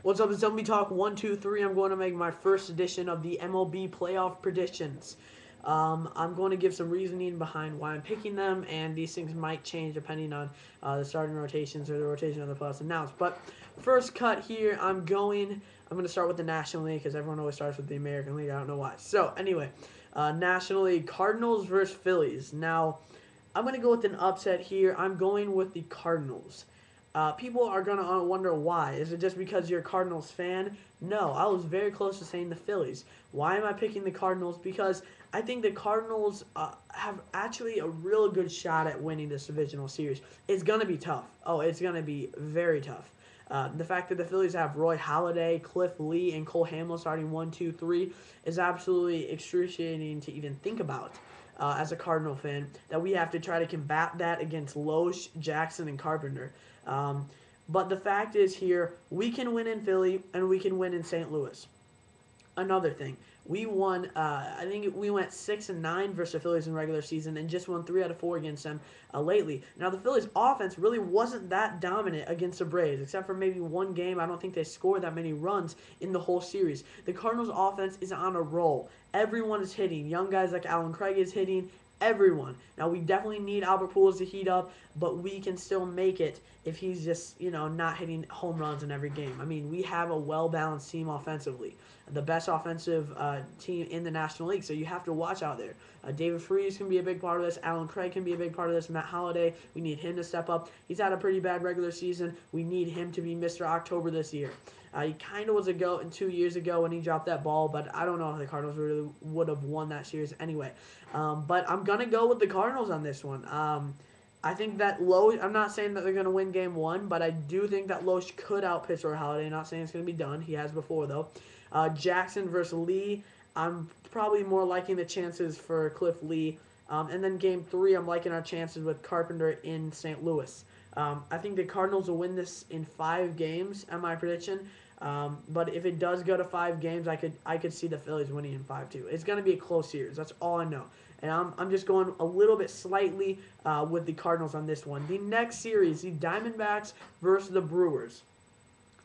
What's up? It's MLB Talk 123. I'm going to make my first edition of the MLB playoff predictions. I'm going to give some reasoning behind why I'm picking them, and these things might change depending on the starting rotations or the rotation of the playoffs announced. But first cut here, I'm going to start with the National League because everyone always starts with the American League. I don't know why. So anyway, National League Cardinals versus Phillies. Now, I'm going to go with an upset here. I'm going with the Cardinals. People are going to wonder why. Is it just because you're a Cardinals fan? No, I was very close to saying the Phillies. Why am I picking the Cardinals? Because I think the Cardinals have actually a real good shot at winning this divisional series. It's going to be tough. Oh, it's going to be very tough. The fact that the Phillies have Roy Halladay, Cliff Lee, and Cole Hamels starting 1, 2, 3 is absolutely excruciating to even think about. As a Cardinal fan, that we have to try to combat that against Loesch, Jackson, and Carpenter. Um, but the fact is here, we can win in Philly and we can win in St. Louis. Another thing, we won. I think we went 6-9 versus the Phillies in regular season, and just won 3 out of 4 against them lately. Now the Phillies' offense really wasn't that dominant against the Braves, except for maybe one game. I don't think they scored that many runs in the whole series. The Cardinals' offense is on a roll. Everyone is hitting. Young guys like Alan Craig is hitting. Everyone. Now we definitely need Albert Pujols to heat up, but we can still make it if he's just not hitting home runs in every game. I mean, we have a well balanced team offensively, the best offensive team in the National League. So you have to watch out there. David Freese can be a big part of this. Alan Craig can be a big part of this. Matt Halladay, we need him to step up. He's had a pretty bad regular season. We need him to be Mr. October this year. He kind of was a goat 2 years ago when he dropped that ball, but I don't know if the Cardinals really would have won that series anyway. But I'm going to go with the Cardinals on this one. I think that Loesch, I'm not saying that they're going to win game one, but I do think that Loesch could outpitch Roy Halladay. Not saying it's going to be done. He has before, though. Jackson versus Lee, I'm probably more liking the chances for Cliff Lee. And then game three, I'm liking our chances with Carpenter in St. Louis. I think the Cardinals will win this in 5 games, at my prediction. But if it does go to 5 games, I could see the Phillies winning in 5 too. It's going to be a close series. That's all I know. And I'm just going a little bit slightly with the Cardinals on this one. The next series, the Diamondbacks versus the Brewers.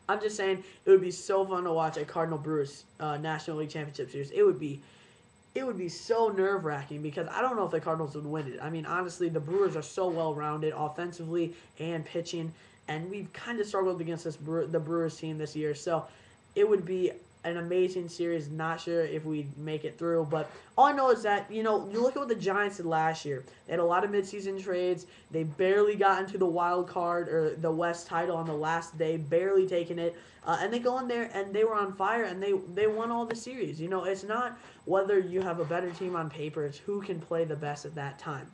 I'm just saying it would be so fun to watch a Cardinal Brewers National League Championship series. It would be so nerve wracking because I don't know if the Cardinals would win it. I mean, honestly, the Brewers are so well rounded offensively and pitching, and we've kind of struggled against the Brewers team this year. So it would be an amazing series. Not sure if we'd make it through, but all I know is that you look at what the Giants did last year. They had a lot of midseason trades. They barely got into the wild card or the West title on the last day, barely taking it. And they go in there and they were on fire and they won all the series. It's not whether you have a better team on paper, it's who can play the best at that time.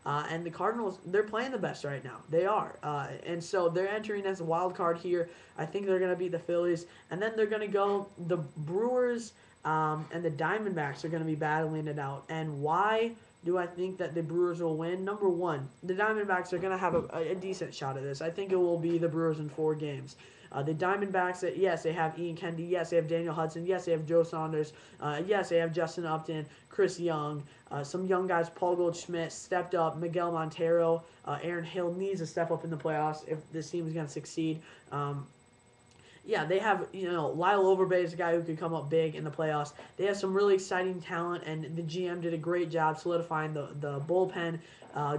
And the Cardinals, they're playing the best right now. They are. And so they're entering as a wild card here. I think they're going to beat the Phillies. And then they're going to go, the Brewers and the Diamondbacks are going to be battling it out. And why do I think that the Brewers will win? Number one, the Diamondbacks are going to have a decent shot at this. I think it will be the Brewers in 4 games. The Diamondbacks, yes, they have Ian Kennedy. Yes, they have Daniel Hudson. Yes, they have Joe Saunders. Yes, they have Justin Upton, Chris Young. Some young guys, Paul Goldschmidt, stepped up. Miguel Montero. Aaron Hill needs to step up in the playoffs if this team is going to succeed. Yeah, they have, Lyle Overbay is a guy who could come up big in the playoffs. They have some really exciting talent, and the GM did a great job solidifying the bullpen.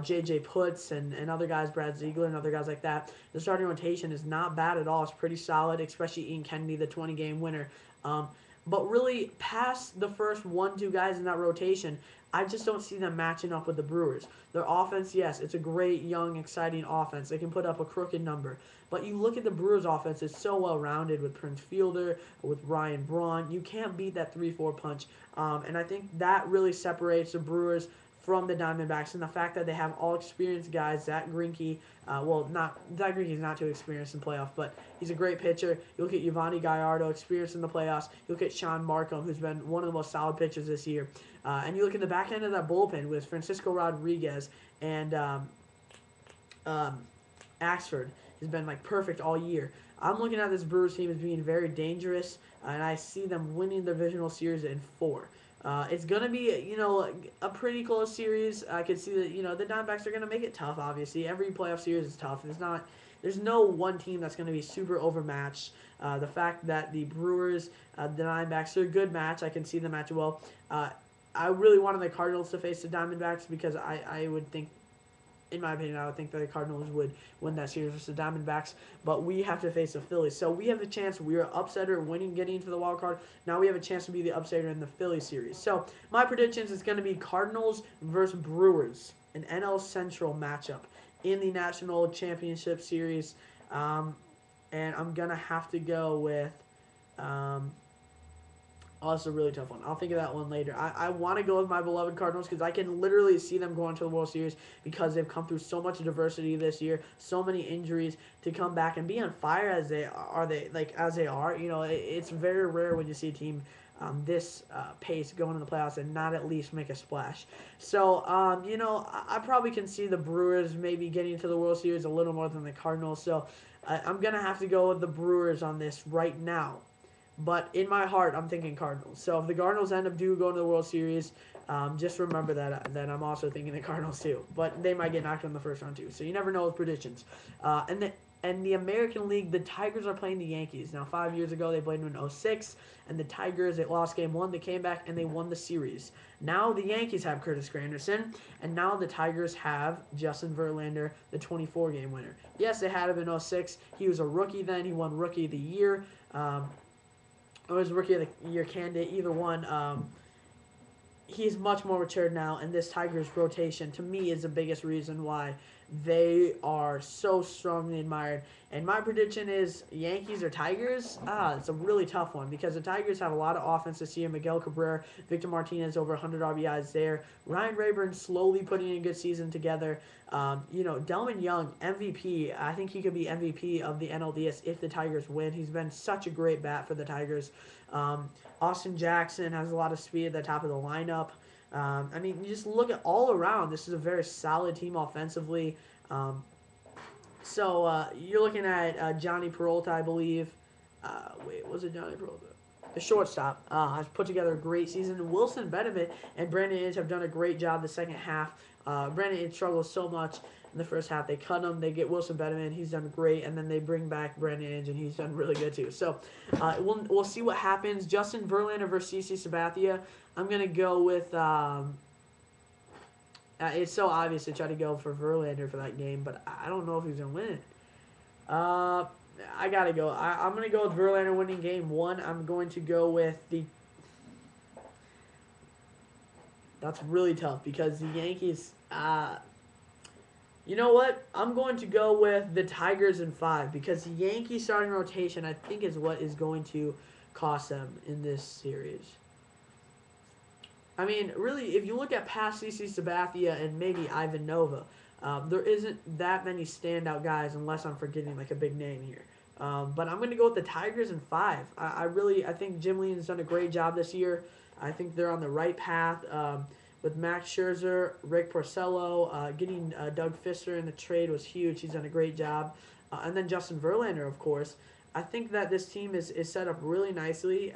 J.J. Putz and other guys, Brad Ziegler and other guys like that. The starting rotation is not bad at all. It's pretty solid, especially Ian Kennedy, the 20-game winner. But really, past the first 1-2 guys in that rotation, I just don't see them matching up with the Brewers. Their offense, yes, it's a great, young, exciting offense. They can put up a crooked number. But you look at the Brewers' offense, it's so well-rounded with Prince Fielder, with Ryan Braun. You can't beat that 3-4 punch. And I think that really separates the Brewers from the Diamondbacks, and the fact that they have all experienced guys. Zach Greinke, Zach Greinke is not too experienced in playoffs, but he's a great pitcher. You look at Yovani Gallardo, experienced in the playoffs. You look at Sean Markham, who's been one of the most solid pitchers this year. And you look at the back end of that bullpen with Francisco Rodriguez and Axford has been perfect all year. I'm looking at this Brewers team as being very dangerous, and I see them winning the divisional series in 4. It's going to be, a pretty close series. I could see that, the Diamondbacks are going to make it tough, obviously. Every playoff series is tough. there's no one team that's going to be super overmatched. The fact that the Brewers, the Diamondbacks, they're a good match. I can see them match well. I really wanted the Cardinals to face the Diamondbacks because I would think, in my opinion, I would think that the Cardinals would win that series versus the Diamondbacks. But we have to face the Phillies. So we have the chance. We are upsetter winning, getting into the wild card. Now we have a chance to be the upsetter in the Philly series. So my predictions is going to be Cardinals versus Brewers, an NL Central matchup in the National Championship Series. And I'm going to have to go with... Oh, it's a really tough one. I'll think of that one later. I want to go with my beloved Cardinals because I can literally see them going to the World Series because they've come through so much adversity this year, so many injuries, to come back and be on fire as they are. You know, it's very rare when you see a team this pace going in the playoffs and not at least make a splash. So, you know, I probably can see the Brewers maybe getting to the World Series a little more than the Cardinals. So I'm going to have to go with the Brewers on this right now. But in my heart, I'm thinking Cardinals. So if the Cardinals end up going to the World Series, just remember that I'm also thinking the Cardinals too. But they might get knocked out in the first round too. So you never know with predictions. And the American League, the Tigers are playing the Yankees. Now, 5 years ago, they played them in 06. And the Tigers, they lost game 1. They came back and they won the series. Now the Yankees have Curtis Granderson. And now the Tigers have Justin Verlander, the 24-game winner. Yes, they had him in 06. He was a rookie then. He won Rookie of the Year. Or his Rookie of the Year candidate, either one. He's much more matured now, and this Tigers rotation, to me, is the biggest reason why they are so strongly admired. And my prediction is Yankees or Tigers. It's a really tough one because the Tigers have a lot of offense this year. Miguel Cabrera, Victor Martinez, over 100 RBIs there. Ryan Rayburn slowly putting in a good season together. You know, Delman Young, MVP. I think he could be MVP of the NLDS if the Tigers win. He's been such a great bat for the Tigers. Austin Jackson has a lot of speed at the top of the lineup. I mean, you just look at all around. This is a very solid team offensively. So you're looking at Johnny Peralta, I believe. Wait, was it Johnny Peralta? The shortstop has put together a great season. Wilson Benevit and Brandon Inge have done a great job the second half. Brandon Inge struggles so much in the first half. They cut him. They get Wilson Benevit. He's done great. And then they bring back Brandon Inge, and he's done really good too. So we'll see what happens. Justin Verlander versus CC Sabathia. I'm going to go with... it's so obvious to try to go for Verlander for that game, but I don't know if he's going to win it. I got to go. I'm going to go with Verlander winning game 1. I'm going to go with the... That's really tough because the Yankees... you know what? I'm going to go with the Tigers in 5 because the Yankees starting rotation, I think, is what is going to cost them in this series. I mean, really, if you look at past CC Sabathia and maybe Ivan Nova, there isn't that many standout guys unless I'm forgetting like a big name here. But I'm going to go with the Tigers in 5. I think Jim Lean's done a great job this year. I think they're on the right path with Max Scherzer, Rick Porcello. Getting Doug Fister in the trade was huge. He's done a great job. And then Justin Verlander, of course. I think that this team is set up really nicely.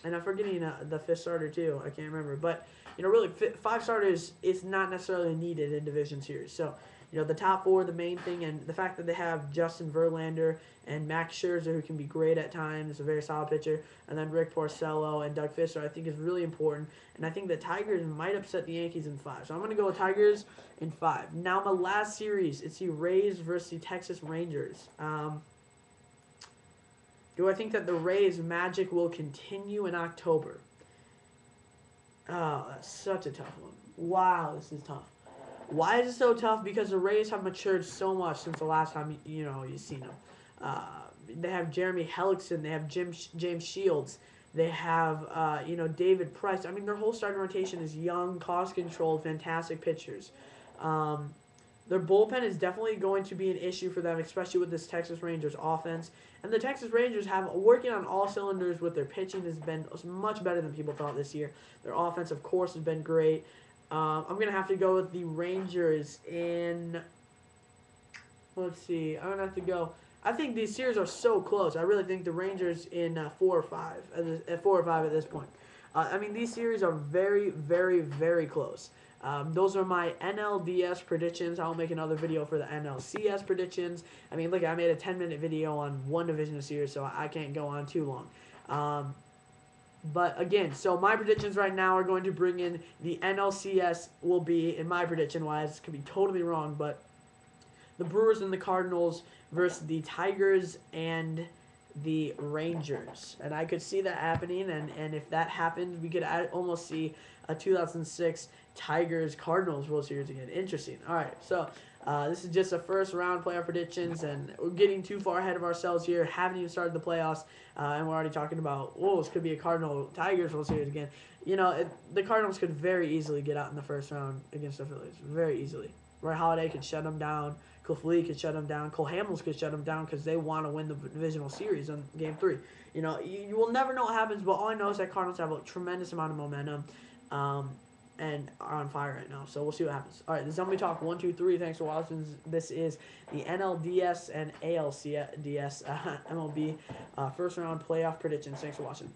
And I'm forgetting the 5th starter, too. I can't remember. But, you know, really, 5 starters is not necessarily needed in Division Series. So, you know, the top 4 are the main thing. And the fact that they have Justin Verlander and Max Scherzer, who can be great at times, a very solid pitcher, and then Rick Porcello and Doug Fister, I think is really important. And I think the Tigers might upset the Yankees in 5. So I'm going to go with Tigers in 5. Now, my last series, it's the Rays versus the Texas Rangers. Do I think that the Rays' magic will continue in October? Oh, that's such a tough one. Wow, this is tough. Why is it so tough? Because the Rays have matured so much since the last time you've seen them. They have Jeremy Hellickson. They have James Shields. They have David Price. I mean, their whole starting rotation is young, cost-controlled, fantastic pitchers. Their bullpen is definitely going to be an issue for them, especially with this Texas Rangers offense. And the Texas Rangers have working on all cylinders with their pitching has been much better than people thought this year. Their offense, of course, has been great. I'm going to have to go with the Rangers in... Let's see. I'm going to have to go... I think these series are so close. I really think the Rangers in 4 or 5. At 4 or 5 at this point. I mean, these series are very, very, very close. Those are my NLDS predictions. I'll make another video for the NLCS predictions. I mean, look, I made a 10-minute video on one division of series, so I can't go on too long. But again, so my predictions right now are going to bring in the NLCS will be, in my prediction wise, could be totally wrong, but the Brewers and the Cardinals versus the Tigers and the Rangers. And I could see that happening, and if that happens, we could almost see a 2006 Tigers-Cardinals World Series again. Interesting. All right, so this is just a first-round playoff predictions, and we're getting too far ahead of ourselves here. Haven't even started the playoffs, and we're already talking about, this could be a Cardinal-Tigers World Series again. You know, the Cardinals could very easily get out in the first round against the Phillies. Very easily. Roy Halladay could shut them down. Cole Fleet could shut them down. Cole Hamels could shut them down because they want to win the divisional series in Game 3. You know, you will never know what happens, but all I know is that Cardinals have a tremendous amount of momentum and are on fire right now. So we'll see what happens. All right, this is MLB Talk 1, 2, 3. Thanks for watching. This is the NLDS and ALCS MLB first round playoff predictions. Thanks for watching.